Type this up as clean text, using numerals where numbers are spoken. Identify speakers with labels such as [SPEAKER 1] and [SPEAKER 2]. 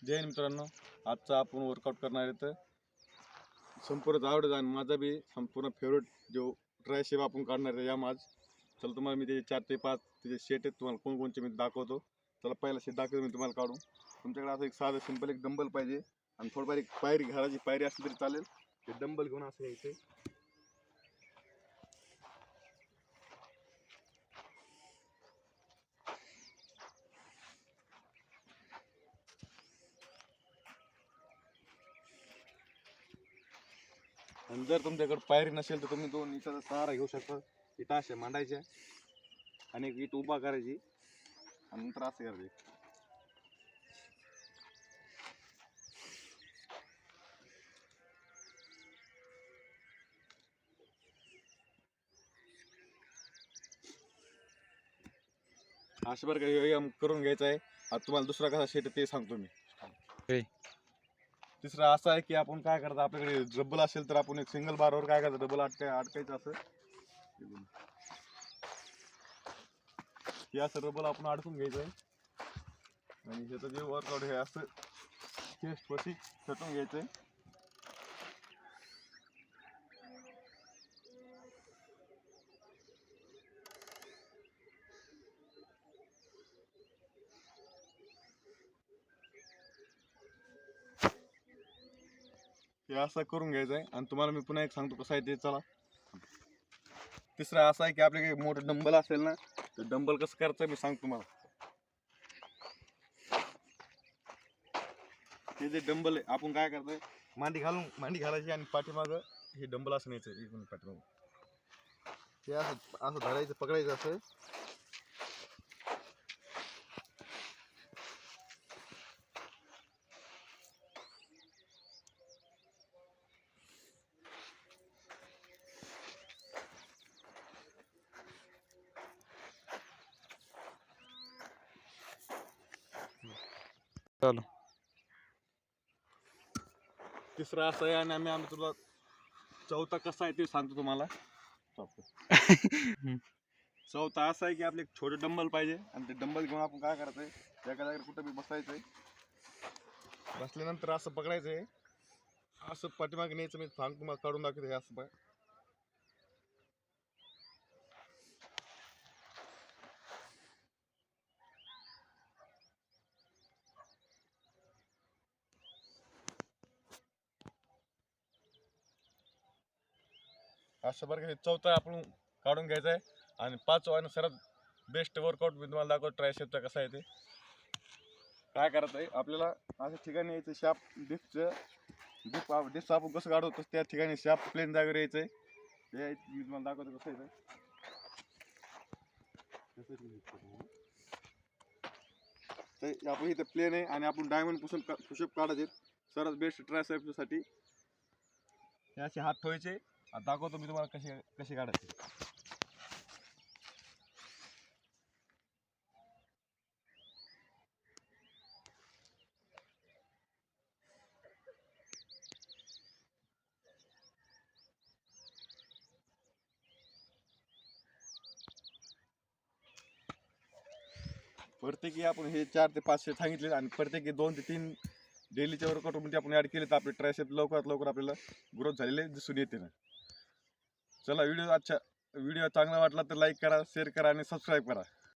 [SPEAKER 1] जय हिंद मित्रांनो, आजचा आपण वर्कआउट करणार आहे तर संपूर्ण आवडत आणि माझा बी संपूर्ण फेवरेट जो ट्रायसेप आपण काढणार आहे याम आज. चला तुम्हाला मी ते 4 ते 5 त्याचे शेट आहेत, तुम्हाला कोणकोणचे मी दाखवतो. चला पहिला शेट दाखवतो मी तुम्हाला काढून. तुमच्याकडे असं एक साधं सिंपल एक डंबल पाहिजे आणि थोडंफार एक पायरी, घराची पायरी असली तरी चालेल. ते डंबल घेऊन असं यायचं. आणि जर तुमच्याकडे पायरी नसेल तर तुम्ही दोन इटाचा सहारा घेऊ शकता. इटा अशा मांडायच्या आणि एक इट उभा करायची आणि नंतर असं करायची. अशा प्रकारे व्यायाम करून घ्यायचा आहे. आता तुम्हाला दुसरा कसा शेट ते सांगतो मी. तिसरा असा आहे की आपण काय करतो, आपल्याकडे डबल असेल तर आपण एक सिंगल बारवर काय करतो, डबल अटकायचं असं. हे असं डबल आपण अडकून घ्यायचं आहे आणि ह्याचं जे वर्कआउट हे असं चेस्ट वरती सटून घ्यायचं आहे. हे असं करून घ्यायचं आहे आणि तुम्हाला मी पुन्हा एक सांगतो कसं आहे ते. चला, तिसरा असा आहे की आपल्याकडे मोठं डंबल असेल ना, तर डंबल कसं करायचं मी सांगतो तुम्हाला. हे जे डंबल आहे आपण काय करतोय, मांडी घालायची आणि पाठीमागं हे डंबल असं न्यायचं. एक मिनिट, पाठीमागं हे असं असं धरायचं, पकडायचं असं.
[SPEAKER 2] चालू
[SPEAKER 1] तिसरा असा आहे आणि आम्ही तुला चौथा कसा आहे ते सांगतो तुम्हाला. चौथा असा आहे की आपले एक छोटे डंबल पाहिजे आणि ते डंबल घेऊन आपण काय करायचंय, एका जागेवर कुठं बी बसायचंय. बसल्यानंतर असं पकडायचंय, असं पाठीमागे न्यायचं. मी सांगतो तुम्हाला, काढून दाखवतो. हे असं अशा प्रकारे चौथा आपण काढून घ्यायचा आहे. आणि पाचवा आणि सर्वात बेस्ट वर्कआउट मी तुम्हाला दाखवतो ट्रायसेपचा कसा आहे ते. काय करायचं आहे, आपल्याला अशा ठिकाणी यायचं, शाप डिस्क आपण कसं काढतो त्या ठिकाणी शाप प्लेन जागेवर यायचं आहे. मी तुम्हाला दाखवतो कसं आहे ते. आपण इथं प्लेन आहे आणि आपण डायमंड पासून पुशअप काढायचे सर्वात बेस्ट ट्रायसेपसाठी. हे असे हात ठेवायचे. आता दाखवतो मी तुम्हाला कसे काढायचे. प्रत्येकी आपण हे 4 ते 5 सांगितले आणि प्रत्येकी 2 ते 3 डेलीच्या वर्कआउटमध्ये आपण ॲड केले तर आपले ट्रायसेप लवकरात लवकर आपल्याला ग्रोथ झालेले दिसून येते ना. चला, व्हिडिओ चांगला वाटला तर लाईक करा, शेअर करा आणि सबस्क्राईब करा.